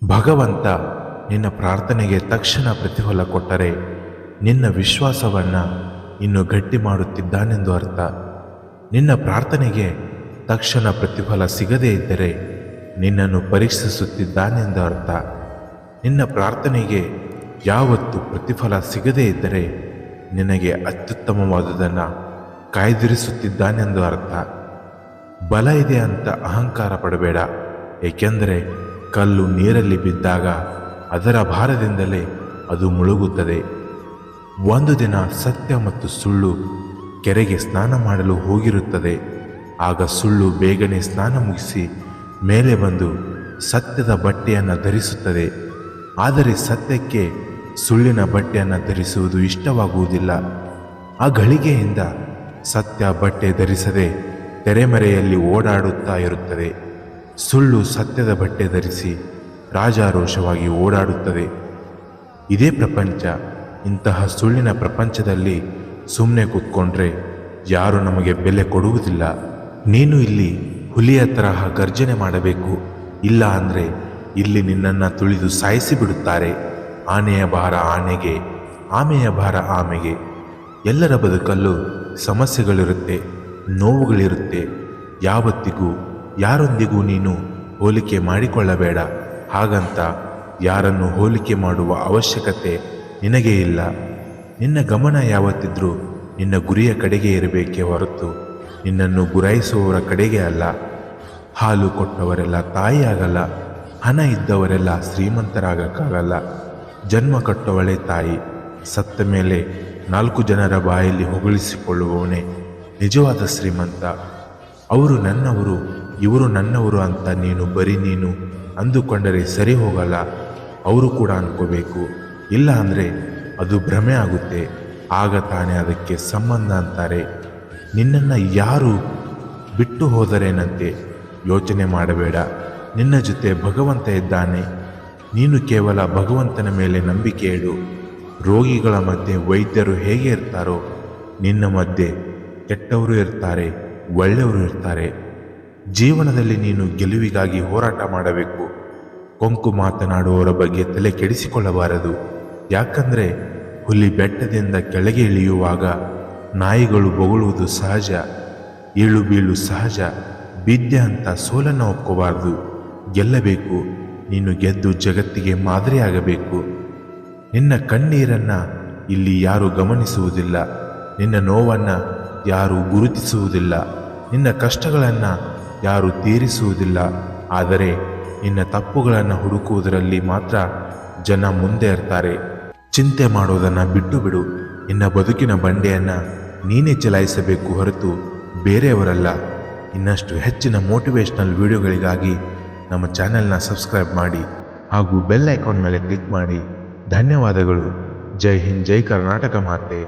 ಭಗವಂತ ನಿನ್ನ ಪ್ರಾರ್ಥನೆಗೆ ತಕ್ಷಣ ಪ್ರತಿಫಲ ಕೊಟ್ಟರೆ ನಿನ್ನ ವಿಶ್ವಾಸವನ್ನು ಇನ್ನು ಗಟ್ಟಿ ಮಾಡುತ್ತಿದ್ದಾನೆಂದು ಅರ್ಥ. ನಿನ್ನ ಪ್ರಾರ್ಥನೆಗೆ ತಕ್ಷಣ ಪ್ರತಿಫಲ ಸಿಗದೇ ಇದ್ದರೆ ನಿನ್ನನ್ನು ಪರೀಕ್ಷಿಸುತ್ತಿದ್ದಾನೆಂದು ಅರ್ಥ. ನಿನ್ನ ಪ್ರಾರ್ಥನೆಗೆ ಯಾವತ್ತು ಪ್ರತಿಫಲ ಸಿಗದೇ ಇದ್ದರೆ ನಿನಗೆ ಅತ್ಯುತ್ತಮವಾದುದನ್ನು ಕಾಯ್ದಿರಿಸುತ್ತಿದ್ದಾನೆಂದು ಅರ್ಥ. ಬಲ ಇದೆ ಅಂತ ಅಹಂಕಾರ ಪಡಬೇಡ, ಏಕೆಂದರೆ ಕಲ್ಲು ನೀರಲ್ಲಿ ಬಿದ್ದಾಗ ಅದರ ಭಾರದಿಂದಲೇ ಅದು ಮುಳುಗುತ್ತದೆ. ಒಂದು ದಿನ ಸತ್ಯ ಮತ್ತು ಸುಳ್ಳು ಕೆರೆಗೆ ಸ್ನಾನ ಮಾಡಲು ಹೋಗಿರುತ್ತದೆ. ಆಗ ಸುಳ್ಳು ಬೇಗನೆ ಸ್ನಾನ ಮುಗಿಸಿ ಮೇಲೆ ಬಂದು ಸತ್ಯದ ಬಟ್ಟೆಯನ್ನು ಧರಿಸುತ್ತದೆ. ಆದರೆ ಸತ್ಯಕ್ಕೆ ಸುಳ್ಳಿನ ಬಟ್ಟೆಯನ್ನು ಧರಿಸುವುದು ಇಷ್ಟವಾಗುವುದಿಲ್ಲ. ಆ ಗಳಿಗೆಯಿಂದ ಸತ್ಯ ಬಟ್ಟೆ ಧರಿಸದೆ ತೆರೆಮರೆಯಲ್ಲಿ ಓಡಾಡುತ್ತಾ ಇರುತ್ತದೆ. ಸುಳ್ಳು ಸತ್ಯದ ಬಟ್ಟೆ ಧರಿಸಿ ರಾಜಾರೋಷವಾಗಿ ಓಡಾಡುತ್ತದೆ. ಇದೇ ಪ್ರಪಂಚ. ಇಂತಹ ಸುಳ್ಳಿನ ಪ್ರಪಂಚದಲ್ಲಿ ಸುಮ್ಮನೆ ಕೂತ್ಕೊಂಡ್ರೆ ಯಾರು ನಮಗೆ ಬೆಲೆ ಕೊಡುವುದಿಲ್ಲ. ನೀನು ಇಲ್ಲಿ ಹುಲಿಯ ತರಹ ಗರ್ಜನೆ ಮಾಡಬೇಕು, ಇಲ್ಲ ಅಂದರೆ ಇಲ್ಲಿ ನಿನ್ನನ್ನು ತುಳಿದು ಸಾಯಿಸಿ ಬಿಡುತ್ತಾರೆ. ಆನೆಯ ಭಾರ ಆನೆಗೆ, ಆಮೆಯ ಭಾರ ಆಮೆಗೆ. ಎಲ್ಲರ ಬದುಕಲ್ಲೂ ಸಮಸ್ಯೆಗಳಿರುತ್ತೆ, ನೋವುಗಳಿರುತ್ತೆ. ಯಾವತ್ತಿಗೂ ಯಾರೊಂದಿಗೂ ನೀನು ಹೋಲಿಕೆ ಮಾಡಿಕೊಳ್ಳಬೇಡ. ಹಾಗಂತ ಯಾರನ್ನು ಹೋಲಿಕೆ ಮಾಡುವ ಅವಶ್ಯಕತೆ ನಿನಗೇ ಇಲ್ಲ. ನಿನ್ನ ಗಮನ ಯಾವತ್ತಿದ್ರೂ ನಿನ್ನ ಗುರಿಯ ಕಡೆಗೆ ಇರಬೇಕೇ ಹೊರತು ನಿನ್ನನ್ನು ಗುರಾಯಿಸುವವರ ಕಡೆಗೆ ಅಲ್ಲ. ಹಾಲು ಕೊಟ್ಟವರೆಲ್ಲ ತಾಯಿಯಾಗಲ್ಲ, ಹಣ ಇದ್ದವರೆಲ್ಲ ಶ್ರೀಮಂತರಾಗಕ್ಕಾಗಲ್ಲ. ಜನ್ಮ ಕಟ್ಟವಳೇ ತಾಯಿ. ಸತ್ತ ಮೇಲೆ 4 ಜನರ ಬಾಯಲ್ಲಿ ಹೊಗಳಿಸಿಕೊಳ್ಳುವವನೇ ನಿಜವಾದ ಶ್ರೀಮಂತ. ಅವರು ನನ್ನವರು, ಇವರು ನನ್ನವರು ಅಂತ ನೀನು ಅಂದುಕೊಂಡರೆ ಸರಿ ಹೋಗಲ್ಲ. ಅವರು ಕೂಡ ಅನ್ಕೋಬೇಕು. ಇಲ್ಲ ಅಂದರೆ ಅದು ಭ್ರಮೆ ಆಗುತ್ತೆ. ಆಗ ತಾನೇ ಅದಕ್ಕೆ ಸಂಬಂಧ ಅಂತಾರೆ. ನಿನ್ನನ್ನು ಯಾರು ಬಿಟ್ಟು ಹೋದರೇನಂತೆ ಯೋಚನೆ ಮಾಡಬೇಡ. ನಿನ್ನ ಜೊತೆ ಭಗವಂತ ಇದ್ದಾನೆ. ನೀನು ಕೇವಲ ಭಗವಂತನ ಮೇಲೆ ನಂಬಿಕೆ ಇಡು. ರೋಗಿಗಳ ಮಧ್ಯೆ ವೈದ್ಯರು ಹೇಗೆ ಇರ್ತಾರೋ ನಿನ್ನ ಮಧ್ಯೆ ಕೆಟ್ಟವರು ಇರ್ತಾರೆ, ಒಳ್ಳೆಯವರು ಇರ್ತಾರೆ. ಜೀವನದಲ್ಲಿ ನೀನು ಗೆಲುವಿಗಾಗಿ ಹೋರಾಟ ಮಾಡಬೇಕು. ಕೊಂಕು ಮಾತನಾಡುವವರ ಬಗ್ಗೆ ತಲೆ ಕೆಡಿಸಿಕೊಳ್ಳಬಾರದು. ಯಾಕಂದರೆ ಹುಲಿ ಬೆಟ್ಟದಿಂದ ಕೆಳಗೆ ಇಳಿಯುವಾಗ ನಾಯಿಗಳು ಬೊಗಳುವುದು ಸಹಜ, ಏಳು ಬೀಳು ಸಹಜ. ಬಿದ್ದೆ ಅಂತ ಸೋಲನ್ನು ಒಪ್ಕೋಬಾರ್ದು. ಗೆಲ್ಲಬೇಕು. ನೀನು ಗೆದ್ದು ಜಗತ್ತಿಗೆ ಮಾದರಿಯಾಗಬೇಕು. ನಿನ್ನ ಕಣ್ಣೀರನ್ನು ಇಲ್ಲಿ ಯಾರೂ ಗಮನಿಸುವುದಿಲ್ಲ. ನಿನ್ನ ನೋವನ್ನು ಯಾರೂ ಗುರುತಿಸುವುದಿಲ್ಲ. ನಿನ್ನ ಕಷ್ಟಗಳನ್ನು ಯಾರೂ ತೀರಿಸುವುದಿಲ್ಲ. ಆದರೆ ನಿನ್ನ ತಪ್ಪುಗಳನ್ನು ಹುಡುಕುವುದರಲ್ಲಿ ಮಾತ್ರ ಜನ ಮುಂದೆ ಇರ್ತಾರೆ. ಚಿಂತೆ ಮಾಡೋದನ್ನು ಬಿಟ್ಟು ಬಿಡು. ನಿನ್ನ ಬದುಕಿನ ಬಂಡೆಯನ್ನು ನೀನೇ ಚಲಾಯಿಸಬೇಕು ಹೊರತು ಬೇರೆಯವರಲ್ಲ. ಇನ್ನಷ್ಟು ಹೆಚ್ಚಿನ ಮೋಟಿವೇಶ್ನಲ್ ವಿಡಿಯೋಗಳಿಗಾಗಿ ನಮ್ಮ ಚಾನೆಲ್ನ ಸಬ್ಸ್ಕ್ರೈಬ್ ಮಾಡಿ ಹಾಗೂ ಬೆಲ್ ಐಕಾನ್ ಮೇಲೆ ಕ್ಲಿಕ್ ಮಾಡಿ. ಧನ್ಯವಾದಗಳು. ಜೈ ಹಿಂದ್, ಜೈ ಕರ್ನಾಟಕ ಮಾತೆ.